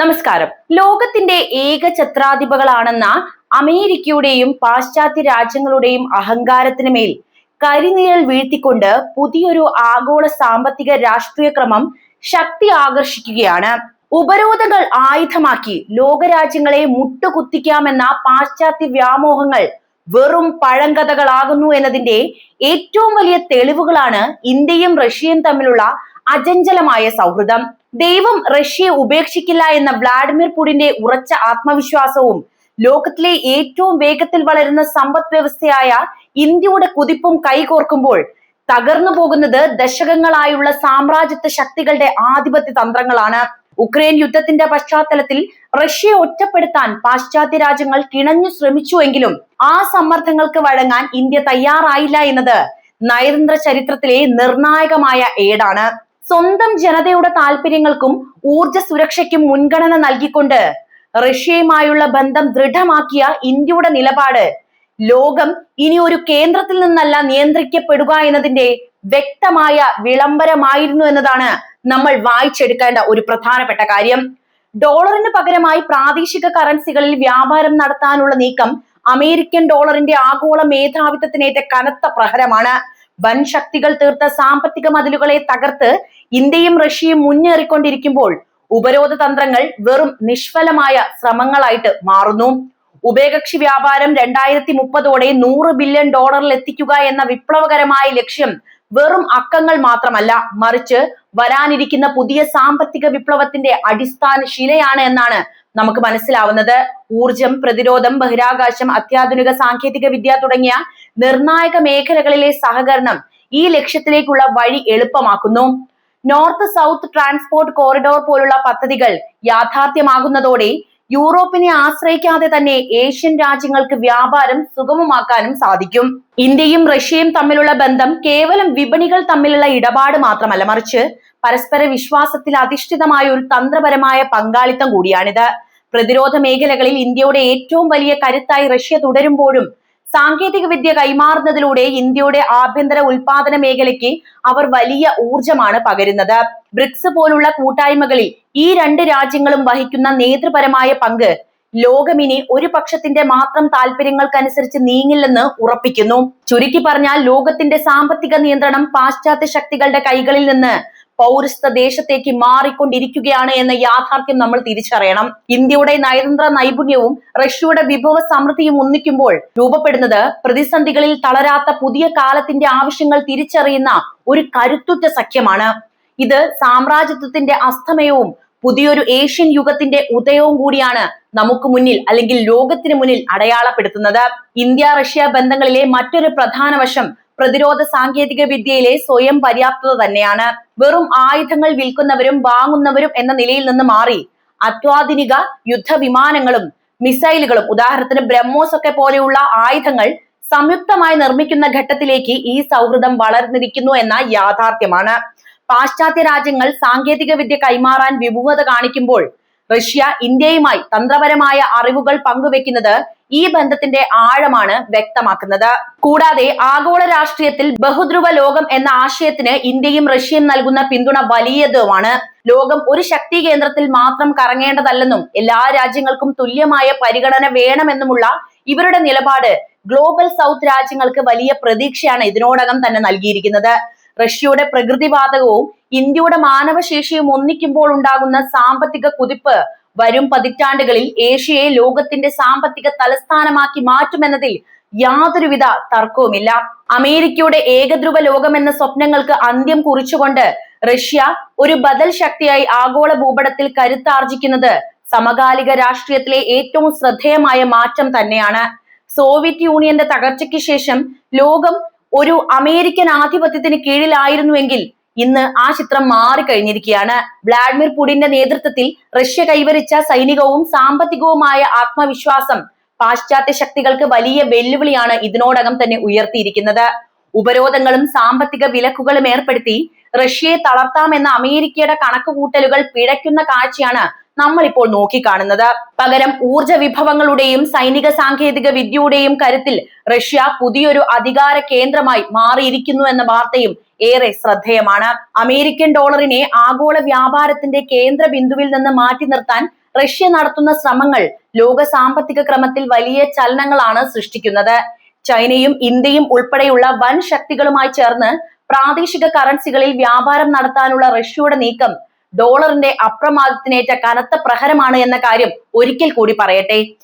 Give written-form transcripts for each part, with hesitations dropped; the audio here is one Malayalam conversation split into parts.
നമസ്കാരം. ലോകത്തിന്റെ ഏകഛത്രാധിപകളാണെന്ന അമേരിക്കയുടെയും പാശ്ചാത്യ രാജ്യങ്ങളുടെയും അഹങ്കാരത്തിന് മേൽ കരിനിഴൽ വീഴ്ത്തിക്കൊണ്ട് പുതിയൊരു ആഗോള സാമ്പത്തിക രാഷ്ട്രീയ ക്രമം ശക്തി ആകർഷിക്കുകയാണ്. ഉപരോധങ്ങൾ ആയുധമാക്കി ലോകരാജ്യങ്ങളെ മുട്ടുകുത്തിക്കാമെന്ന പാശ്ചാത്യ വ്യാമോഹങ്ങൾ വെറും പഴങ്കഥകളാകുന്നു എന്നതിന്റെ ഏറ്റവും വലിയ തെളിവുകളാണ് ഇന്ത്യയും റഷ്യയും തമ്മിലുള്ള അചഞ്ചലമായ സൗഹൃദം. ദൈവം റഷ്യയെ ഉപേക്ഷിക്കില്ല എന്ന വ്ളാഡിമിർ പുടിന്റെ ഉറച്ച ആത്മവിശ്വാസവും ലോകത്തിലെ ഏറ്റവും വേഗത്തിൽ വളരുന്ന സമ്പദ് വ്യവസ്ഥയായ ഇന്ത്യയുടെ കുതിപ്പും കൈകോർക്കുമ്പോൾ തകർന്നു പോകുന്നത് ദശകങ്ങളായുള്ള സാമ്രാജ്യത്വ ശക്തികളുടെ ആധിപത്യ തന്ത്രങ്ങളാണ്. ഉക്രൈൻ യുദ്ധത്തിന്റെ പശ്ചാത്തലത്തിൽ റഷ്യയെ ഒറ്റപ്പെടുത്താൻ പാശ്ചാത്യ രാജ്യങ്ങൾ കിണഞ്ഞു ശ്രമിച്ചുവെങ്കിലും ആ സമ്മർദ്ദങ്ങൾക്ക് വഴങ്ങാൻ ഇന്ത്യ തയ്യാറായില്ല എന്നത് നയതന്ത്ര ചരിത്രത്തിലെ നിർണായകമായ ഏടാണ്. സ്വന്തം ജനതയുടെ താല്പര്യങ്ങൾക്കും ഊർജ സുരക്ഷയ്ക്കും മുൻഗണന നൽകിക്കൊണ്ട് റഷ്യയുമായുള്ള ബന്ധം ദൃഢമാക്കിയ ഇന്ത്യയുടെ നിലപാട് ലോകം ഇനി ഒരു കേന്ദ്രത്തിൽ നിന്നല്ല നിയന്ത്രിക്കപ്പെടുക എന്നതിന്റെ വ്യക്തമായ വിളംബരമായിരുന്നു എന്നതാണ് നമ്മൾ വായിച്ചെടുക്കേണ്ട ഒരു പ്രധാനപ്പെട്ട കാര്യം. ഡോളറിന് പകരമായി പ്രാദേശിക കറൻസികളിൽ വ്യാപാരം നടത്താനുള്ള നീക്കം അമേരിക്കൻ ഡോളറിന്റെ ആഗോള മേധാവിത്വത്തിനേറ്റ കനത്ത പ്രഹരമാണ്. വൻ ശക്തികൾ തീർത്ത സാമ്പത്തിക മതിലുകളെ തകർത്ത് ഇന്ത്യയും റഷ്യയും മുന്നേറിക്കൊണ്ടിരിക്കുമ്പോൾ ഉപരോധ തന്ത്രങ്ങൾ വെറും നിഷ്ഫലമായ ശ്രമങ്ങളായിട്ട് മാറുന്നു. ഉഭയകക്ഷി വ്യാപാരം 2030 $100 ബില്യൺ എത്തിക്കുക എന്ന വിപ്ലവകരമായ ലക്ഷ്യം വെറും അക്കങ്ങൾ മാത്രമല്ല, മറിച്ച് വരാനിരിക്കുന്ന പുതിയ സാമ്പത്തിക വിപ്ലവത്തിന്റെ അടിസ്ഥാന ശിലയാണ് എന്നാണ് നമുക്ക് മനസ്സിലാവുന്നത്. ഊർജം, പ്രതിരോധം, ബഹിരാകാശം, അത്യാധുനിക സാങ്കേതിക വിദ്യ തുടങ്ങിയ നിർണായക മേഖലകളിലെ സഹകരണം ഈ ലക്ഷ്യത്തിലേക്കുള്ള വഴി എളുപ്പമാക്കുന്നു. നോർത്ത് സൗത്ത് ട്രാൻസ്പോർട്ട് കോറിഡോർ പോലുള്ള പദ്ധതികൾ യാഥാർത്ഥ്യമാകുന്നതോടെ യൂറോപ്പിനെ ആശ്രയിക്കാതെ തന്നെ ഏഷ്യൻ രാജ്യങ്ങൾക്ക് വ്യാപാരം സുഗമമാക്കാനും സാധിക്കും. ഇന്ത്യയും റഷ്യയും തമ്മിലുള്ള ബന്ധം കേവലം വിപണികൾ തമ്മിലുള്ള ഇടപാട് മാത്രമല്ല, മറിച്ച് പരസ്പര വിശ്വാസത്തിൽ അധിഷ്ഠിതമായ ഒരു തന്ത്രപരമായ പങ്കാളിത്തം കൂടിയാണിത്. പ്രതിരോധ മേഖലകളിൽ ഇന്ത്യയുടെ ഏറ്റവും വലിയ കരുത്തായി റഷ്യ തുടരുമ്പോഴും സാങ്കേതിക വിദ്യ കൈമാറുന്നതിലൂടെ ഇന്ത്യയുടെ ആഭ്യന്തര ഉൽപാദന മേഖലയ്ക്ക് അവർ വലിയ ഊർജമാണ് പകരുന്നത്. ബ്രിക്സ് പോലുള്ള കൂട്ടായ്മകളിൽ ഈ രണ്ട് രാജ്യങ്ങളും വഹിക്കുന്ന നേതൃപരമായ പങ്ക് ലോകമിനി ഒരു പക്ഷത്തിന്റെ മാത്രം താല്പര്യങ്ങൾക്കനുസരിച്ച് നീങ്ങില്ലെന്ന് ഉറപ്പിക്കുന്നു. ചുരുക്കി പറഞ്ഞാൽ ലോകത്തിന്റെ സാമ്പത്തിക നിയന്ത്രണം പാശ്ചാത്യ ശക്തികളുടെ കൈകളിൽ നിന്ന് പൗരസ്ത്യ ദേശത്തേക്ക് മാറിക്കൊണ്ടിരിക്കുകയാണ് എന്ന യാഥാർത്ഥ്യം നമ്മൾ തിരിച്ചറിയണം. ഇന്ത്യയുടെ നയതന്ത്ര നൈപുണ്യവും റഷ്യയുടെ വിഭവ സമൃദ്ധിയും ഒന്നിക്കുമ്പോൾ രൂപപ്പെടുന്നത് പ്രതിസന്ധികളിൽ തളരാത്ത പുതിയ കാലത്തിന്റെ ആവശ്യങ്ങൾ തിരിച്ചറിയുന്ന ഒരു കരുത്തുറ്റ സഖ്യമാണ്. ഇത് സാമ്രാജ്യത്വത്തിന്റെ അസ്തമയവും പുതിയൊരു ഏഷ്യൻ യുഗത്തിന്റെ ഉദയവും കൂടിയാണ് നമുക്ക് മുന്നിൽ അല്ലെങ്കിൽ ലോകത്തിന് മുന്നിൽ അടയാളപ്പെടുത്തുന്നത്. ഇന്ത്യ റഷ്യ ബന്ധങ്ങളിലെ മറ്റൊരു പ്രധാന വശം പ്രതിരോധ സാങ്കേതിക വിദ്യയിലെ സ്വയം പര്യാപ്തത തന്നെയാണ്. വെറും ആയുധങ്ങൾ വിൽക്കുന്നവരും വാങ്ങുന്നവരും എന്ന നിലയിൽ നിന്ന് മാറി അത്യാധുനിക യുദ്ധവിമാനങ്ങളും മിസൈലുകളും, ഉദാഹരണത്തിന് ബ്രഹ്മോസ് ഒക്കെ പോലെയുള്ള ആയുധങ്ങൾ സംയുക്തമായി നിർമ്മിക്കുന്ന ഘട്ടത്തിലേക്ക് ഈ സൗഹൃദം വളർന്നിരിക്കുന്നു എന്ന യാഥാർത്ഥ്യമാണ്. പാശ്ചാത്യ രാജ്യങ്ങൾ സാങ്കേതിക വിദ്യ കൈമാറാൻ വിമുഖത കാണിക്കുമ്പോൾ റഷ്യ ഇന്ത്യയുമായി തന്ത്രപരമായ അറിവുകൾ പങ്കുവെക്കുന്നത് ഈ ബന്ധത്തിന്റെ ആഴമാണ് വ്യക്തമാക്കുന്നത്. കൂടാതെ ആഗോള രാഷ്ട്രീയത്തിൽ ബഹുധ്രുവ ലോകം എന്ന ആശയത്തിന് ഇന്ത്യയും റഷ്യയും നൽകുന്ന പിന്തുണ വലിയതുമാണ്. ലോകം ഒരു ശക്തി കേന്ദ്രത്തിൽ മാത്രം കറങ്ങേണ്ടതല്ലെന്നും എല്ലാ രാജ്യങ്ങൾക്കും തുല്യമായ പരിഗണന വേണമെന്നുമുള്ള ഇവരുടെ നിലപാട് ഗ്ലോബൽ സൗത്ത് രാജ്യങ്ങൾക്ക് വലിയ പ്രതീക്ഷയാണ് ഇതിനോടകം തന്നെ നൽകിയിരിക്കുന്നത്. റഷ്യയുടെ പ്രകൃതിവാതകവും ഇന്ത്യയുടെ മാനവശേഷിയും ഒന്നിക്കുമ്പോൾ ഉണ്ടാകുന്ന സാമ്പത്തിക കുതിപ്പ് വരും പതിറ്റാണ്ടുകളിൽ ഏഷ്യയെ ലോകത്തിന്റെ സാമ്പത്തിക തലസ്ഥാനമാക്കി മാറ്റുമെന്നതിൽ യാതൊരുവിധ തർക്കവുമില്ല. അമേരിക്കയുടെ ഏകധ്രുവ ലോകം എന്ന സ്വപ്നങ്ങൾക്ക് അന്ത്യം കുറിച്ചുകൊണ്ട് റഷ്യ ഒരു ബദൽ ശക്തിയായി ആഗോള ഭൂപടത്തിൽ കരുത്താർജിക്കുന്നത് സമകാലിക രാഷ്ട്രീയത്തിലെ ഏറ്റവും ശ്രദ്ധേയമായ മാറ്റം തന്നെയാണ്. സോവിയറ്റ് യൂണിയന്റെ തകർച്ചയ്ക്ക് ശേഷം ലോകം ഒരു അമേരിക്കൻ ആധിപത്യത്തിന് കീഴിലായിരുന്നുവെങ്കിൽ ഇന്ന് ആ ചിത്രം മാറിക്കഴിഞ്ഞിരിക്കുകയാണ്. വ്ളാഡിമിർ പുടിന്റെ നേതൃത്വത്തിൽ റഷ്യ കൈവരിച്ച സൈനികവും സാമ്പത്തികവുമായ ആത്മവിശ്വാസം പാശ്ചാത്യ ശക്തികൾക്ക് വലിയ വെല്ലുവിളിയാണ് ഇതിനോടകം തന്നെ ഉയർത്തിയിരിക്കുന്നത്. ഉപരോധങ്ങളും സാമ്പത്തിക വിലക്കുകളും ഏർപ്പെടുത്തി റഷ്യയെ തളർത്താമെന്ന അമേരിക്കയുടെ കണക്കുകൂട്ടലുകൾ പിഴയ്ക്കുന്ന കാഴ്ചയാണ് നമ്മൾ ഇപ്പോൾ നോക്കിക്കാണുന്നത്. പകരം ഊർജ വിഭവങ്ങളുടെയും സൈനിക സാങ്കേതിക വിദ്യയുടെയും കരുത്തിൽ റഷ്യ പുതിയൊരു അധികാര കേന്ദ്രമായി മാറിയിരിക്കുന്നു എന്ന വാർത്തയും ഏറെ ശ്രദ്ധേയമാണ്. അമേരിക്കൻ ഡോളറിനെ ആഗോള വ്യാപാരത്തിന്റെ കേന്ദ്ര ബിന്ദുവിൽ നിന്ന് മാറ്റി നിർത്താൻ റഷ്യ നടത്തുന്ന ശ്രമങ്ങൾ ലോക സാമ്പത്തിക ക്രമത്തിൽ വലിയ ചലനങ്ങളാണ് സൃഷ്ടിക്കുന്നത്. ചൈനയും ഇന്ത്യയും ഉൾപ്പെടെയുള്ള വൻ ശക്തികളുമായി ചേർന്ന് പ്രാദേശിക കറൻസികളിൽ വ്യാപാരം നടത്താനുള്ള റഷ്യയുടെ നീക്കം ഡോളറിന്റെ അപ്രമാദത്തിനേറ്റ കനത്ത പ്രഹരമാണ് എന്ന കാര്യം ഒരിക്കൽ കൂടി പറയട്ടെ.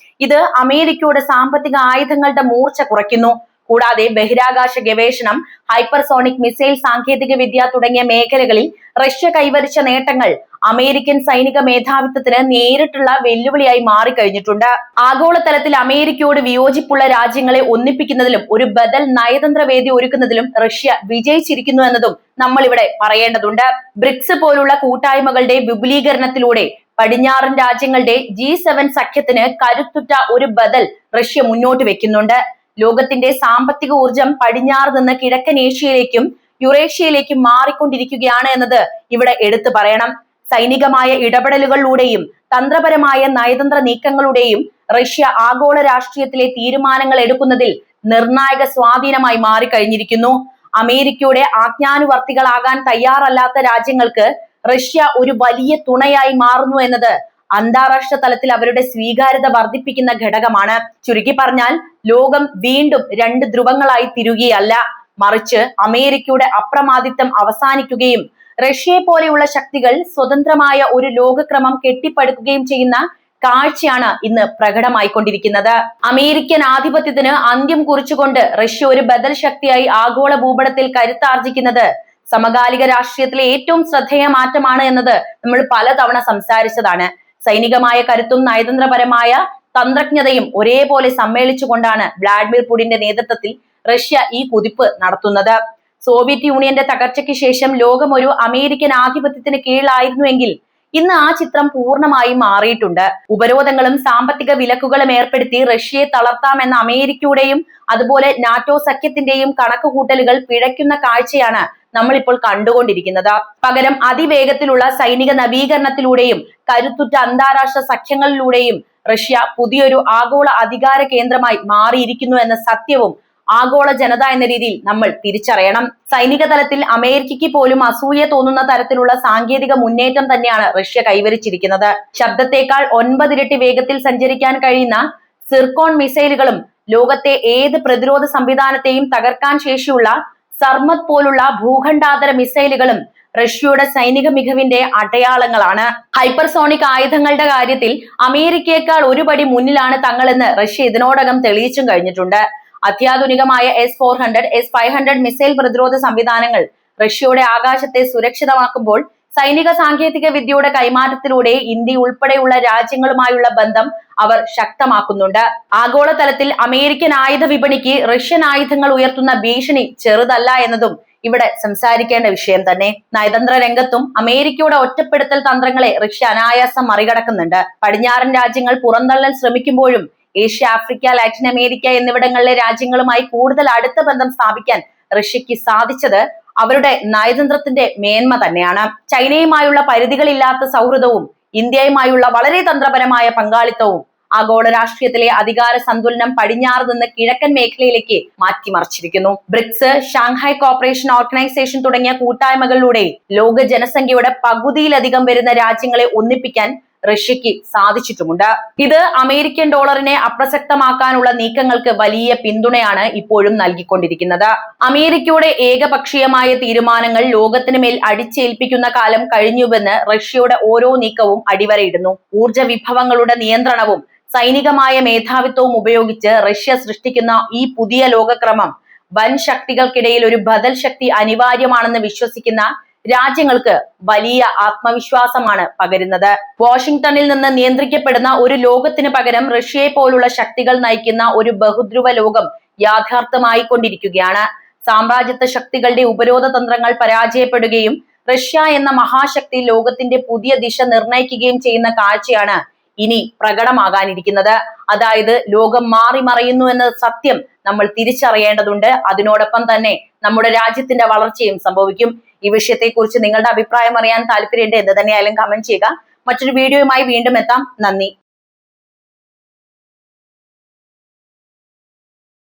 ഇത് അമേരിക്കയുടെ സാമ്പത്തിക ആയുധങ്ങളുടെ മൂർച്ച കുറയ്ക്കുന്നു. കൂടാതെ ബഹിരാകാശ ഗവേഷണം, ഹൈപ്പർസോണിക് മിസൈൽ സാങ്കേതിക വിദ്യ തുടങ്ങിയ മേഖലകളിൽ റഷ്യ കൈവരിച്ച നേട്ടങ്ങൾ അമേരിക്കൻ സൈനിക മേധാവിത്വത്തിന് നേരിട്ടുള്ള വെല്ലുവിളിയായി മാറിക്കഴിഞ്ഞിട്ടുണ്ട്. ആഗോളതലത്തിൽ അമേരിക്കയോട് വിയോജിപ്പുള്ള രാജ്യങ്ങളെ ഒന്നിപ്പിക്കുന്നതിലും ഒരു ബദൽ നയതന്ത്ര വേദി ഒരുക്കുന്നതിലും റഷ്യ വിജയിച്ചിരിക്കുന്നു എന്നതും നമ്മൾ ഇവിടെ പറയേണ്ടതുണ്ട്. ബ്രിക്സ് പോലുള്ള കൂട്ടായ്മകളുടെ വിപുലീകരണത്തിലൂടെ പടിഞ്ഞാറൻ രാജ്യങ്ങളുടെ G7 സഖ്യത്തിന് കരുത്തുറ്റ ഒരു ബദൽ റഷ്യ മുന്നോട്ട് വെക്കുന്നുണ്ട്. ലോകത്തിന്റെ സാമ്പത്തിക ഊർജം പടിഞ്ഞാറ് നിന്ന് കിഴക്കൻ ഏഷ്യയിലേക്കും യുറേഷ്യയിലേക്കും മാറിക്കൊണ്ടിരിക്കുകയാണ് എന്നത് ഇവിടെ എടുത്തു പറയണം. സൈനികമായ ഇടപെടലുകളിലൂടെയും തന്ത്രപരമായ നയതന്ത്ര നീക്കങ്ങളുടെയും റഷ്യ ആഗോള രാഷ്ട്രീയത്തിലെ തീരുമാനങ്ങൾ എടുക്കുന്നതിൽ നിർണായക സ്വാധീനമായി മാറിക്കഴിഞ്ഞിരിക്കുന്നു. അമേരിക്കയുടെ ആജ്ഞാനുവർത്തികളാകാൻ തയ്യാറല്ലാത്ത രാജ്യങ്ങൾക്ക് റഷ്യ ഒരു വലിയ തുണയായി മാറുന്നു എന്നത് അന്താരാഷ്ട്ര തലത്തിൽ അവരുടെ സ്വീകാര്യത വർദ്ധിപ്പിക്കുന്ന ഘടകമാണ്. ചുരുക്കി പറഞ്ഞാൽ ലോകം വീണ്ടും രണ്ട് ധ്രുവങ്ങളായി തിരുകയല്ല, മറിച്ച് അമേരിക്കയുടെ അപ്രമാദിത്വം അവസാനിക്കുകയും റഷ്യയെ പോലെയുള്ള ശക്തികൾ സ്വതന്ത്രമായ ഒരു ലോകക്രമം കെട്ടിപ്പടുക്കുകയും ചെയ്യുന്ന കാഴ്ചയാണ് ഇന്ന് പ്രകടമായിക്കൊണ്ടിരിക്കുന്നത്. അമേരിക്കൻ ആധിപത്യത്തിന് അന്ത്യം കുറിച്ചുകൊണ്ട് റഷ്യ ഒരു ബദൽ ശക്തിയായി ആഗോള ഭൂപടത്തിൽ കരുത്താർജിക്കുന്നത് സമകാലിക രാഷ്ട്രീയത്തിലെ ഏറ്റവും ശ്രദ്ധേയ മാറ്റമാണ് എന്നത് നമ്മൾ പലതവണ സംസാരിച്ചതാണ്. സൈനികമായ കരുത്തും നയതന്ത്രപരമായ തന്ത്രജ്ഞതയും ഒരേപോലെ സമ്മേളിച്ചുകൊണ്ടാണ് വ്ളാഡിമിർ പുടിന്റെ നേതൃത്വത്തിൽ റഷ്യ ഈ കുതിപ്പ് നടത്തുന്നത്. സോവിയറ്റ് യൂണിയന്റെ തകർച്ചയ്ക്ക് ശേഷം ലോകം ഒരു അമേരിക്കൻ ആധിപത്യത്തിന് കീഴിലായിരുന്നുവെങ്കിൽ ഇന്ന് ആ ചിത്രം പൂർണ്ണമായും മാറിയിട്ടുണ്ട്. ഉപരോധങ്ങളും സാമ്പത്തിക വിലക്കുകളും ഏർപ്പെടുത്തി റഷ്യയെ തളർത്താമെന്ന അമേരിക്കയുടെയും അതുപോലെ നാറ്റോ സഖ്യത്തിന്റെയും കണക്കുകൂട്ടലുകൾ പിഴയ്ക്കുന്ന കാഴ്ചയാണ് നമ്മളിപ്പോൾ കണ്ടുകൊണ്ടിരിക്കുന്നത്. പകരം അതിവേഗത്തിലുള്ള സൈനിക നവീകരണത്തിലൂടെയും കരുത്തുറ്റ അന്താരാഷ്ട്ര സഖ്യങ്ങളിലൂടെയും റഷ്യ പുതിയൊരു ആഗോള അധികാര കേന്ദ്രമായി മാറിയിരിക്കുന്നു എന്ന സത്യവും ആഗോള ജനത എന്ന രീതിയിൽ നമ്മൾ തിരിച്ചറിയണം. സൈനിക തലത്തിൽ അമേരിക്കയ്ക്ക് പോലും അസൂയ തോന്നുന്ന തരത്തിലുള്ള സാങ്കേതിക മുന്നേറ്റം തന്നെയാണ് റഷ്യ കൈവരിച്ചിരിക്കുന്നത്. ശബ്ദത്തേക്കാൾ 9 ഇരട്ടി വേഗത്തിൽ സഞ്ചരിക്കാൻ കഴിയുന്ന സിർക്കോൺ മിസൈലുകളും ലോകത്തെ ഏത് പ്രതിരോധ സംവിധാനത്തെയും തകർക്കാൻ ശേഷിയുള്ള സർമത് പോലുള്ള ഭൂഖണ്ഡാന്തര മിസൈലുകളും റഷ്യയുടെ സൈനിക മികവിന്റെ അടയാളങ്ങളാണ്. ഹൈപ്പർസോണിക് ആയുധങ്ങളുടെ കാര്യത്തിൽ അമേരിക്കയേക്കാൾ ഒരു പടി മുന്നിലാണ് തങ്ങളെന്ന് റഷ്യ ഇതിനോടകം തെളിയിച്ചും കഴിഞ്ഞിട്ടുണ്ട്. അത്യാധുനികമായ S-400, S-500 മിസൈൽ പ്രതിരോധ സംവിധാനങ്ങൾ റഷ്യയുടെ ആകാശത്തെ സുരക്ഷിതമാക്കുമ്പോൾ സൈനിക സാങ്കേതിക വിദ്യയുടെ കൈമാറ്റത്തിലൂടെ ഇന്ത്യ ഉൾപ്പെടെയുള്ള രാജ്യങ്ങളുമായുള്ള ബന്ധം അവർ ശക്തമാക്കുന്നുണ്ട്. ആഗോളതലത്തിൽ അമേരിക്കൻ ആയുധ വിപണിക്ക് റഷ്യൻ ആയുധങ്ങൾ ഉയർത്തുന്ന ഭീഷണി ചെറുതല്ല എന്നതും ഇവിടെ സംസാരിക്കേണ്ട വിഷയം തന്നെ. നയതന്ത്ര രംഗത്തും അമേരിക്കയുടെ ഒറ്റപ്പെടുത്തൽ തന്ത്രങ്ങളെ റഷ്യ അനായാസം മറികടക്കുന്നുണ്ട്. പടിഞ്ഞാറൻ രാജ്യങ്ങൾ പുറന്തള്ളൽ ശ്രമിക്കുമ്പോഴും ഏഷ്യ, ആഫ്രിക്ക, ലാറ്റിൻ അമേരിക്ക എന്നിവിടങ്ങളിലെ രാജ്യങ്ങളുമായി കൂടുതൽ അടുത്ത ബന്ധം സ്ഥാപിക്കാൻ റഷ്യക്ക് സാധിച്ചത് അവരുടെ നയതന്ത്രത്തിന്റെ മേന്മ തന്നെയാണ്. ചൈനയുമായുള്ള പരിധികളില്ലാത്ത സൗഹൃദവും ഇന്ത്യയുമായുള്ള വളരെ തന്ത്രപരമായ പങ്കാളിത്തവും ആഗോള രാഷ്ട്രീയത്തിലെ അധികാര സന്തുലനം പടിഞ്ഞാറ് നിന്ന് കിഴക്കൻ മേഖലയിലേക്ക് മാറ്റിമറിച്ചിരിക്കുന്നു. ബ്രിക്സ്, ഷാങ്ഹായ് കോർപ്പറേഷൻ ഓർഗനൈസേഷൻ തുടങ്ങിയ കൂട്ടായ്മകളിലൂടെ ലോക ജനസംഖ്യയുടെ പകുതിയിലധികം വരുന്ന രാജ്യങ്ങളെ ഒന്നിപ്പിക്കാൻ റഷ്യക്ക് സാധിച്ചിട്ടുമുണ്ട്. ഇത് അമേരിക്കൻ ഡോളറിനെ അപ്രസക്തമാക്കാനുള്ള നീക്കങ്ങൾക്ക് വലിയ പിന്തുണയാണ് ഇപ്പോഴും നൽകിക്കൊണ്ടിരിക്കുന്നത്. അമേരിക്കയുടെ ഏകപക്ഷീയമായ തീരുമാനങ്ങൾ ലോകത്തിന് മേൽ അടിച്ചേൽപ്പിക്കുന്ന കാലം കഴിഞ്ഞുവെന്ന് റഷ്യയുടെ ഓരോ നീക്കവും അടിവരയിടുന്നു. ഊർജ വിഭവങ്ങളുടെ നിയന്ത്രണവും സൈനികമായ മേധാവിത്വവും ഉപയോഗിച്ച് റഷ്യ സൃഷ്ടിക്കുന്ന ഈ പുതിയ ലോകക്രമം വൻ ശക്തികൾക്കിടയിൽ ഒരു ബദൽ ശക്തി അനിവാര്യമാണെന്ന് വിശ്വസിക്കുന്ന രാജ്യങ്ങൾക്ക് വലിയ ആത്മവിശ്വാസമാണ് പകരുന്നത്. വാഷിംഗ്ടണിൽ നിന്ന് നിയന്ത്രിക്കപ്പെടുന്ന ഒരു ലോകത്തിന് പകരം റഷ്യയെ പോലുള്ള ശക്തികൾ നയിക്കുന്ന ഒരു ബഹുധ്രുവ ലോകം യാഥാർത്ഥ്യമായി കൊണ്ടിരിക്കുകയാണ്. സാമ്രാജ്യത്വ ശക്തികളുടെ ഉപരോധ തന്ത്രങ്ങൾ പരാജയപ്പെടുകയും റഷ്യ എന്ന മഹാശക്തി ലോകത്തിന്റെ പുതിയ ദിശ നിർണയിക്കുകയും ചെയ്യുന്ന കാഴ്ചയാണ് ഇനി പ്രകടമാകാനിരിക്കുന്നത്. അതായത് ലോകം മാറി മറയുന്നു എന്ന സത്യം നമ്മൾ തിരിച്ചറിയേണ്ടതുണ്ട്. അതിനോടൊപ്പം തന്നെ നമ്മുടെ രാജ്യത്തിന്റെ വളർച്ചയും സംഭവിക്കും. ഈ വിഷയത്തെക്കുറിച്ച് നിങ്ങളുടെ അഭിപ്രായം അറിയാൻ താല്പര്യമുണ്ട്. എന്ത് തന്നെയായാലും കമന്റ് ചെയ്യുക. മറ്റൊരു വീഡിയോയുമായി വീണ്ടും എത്താം. നന്ദി.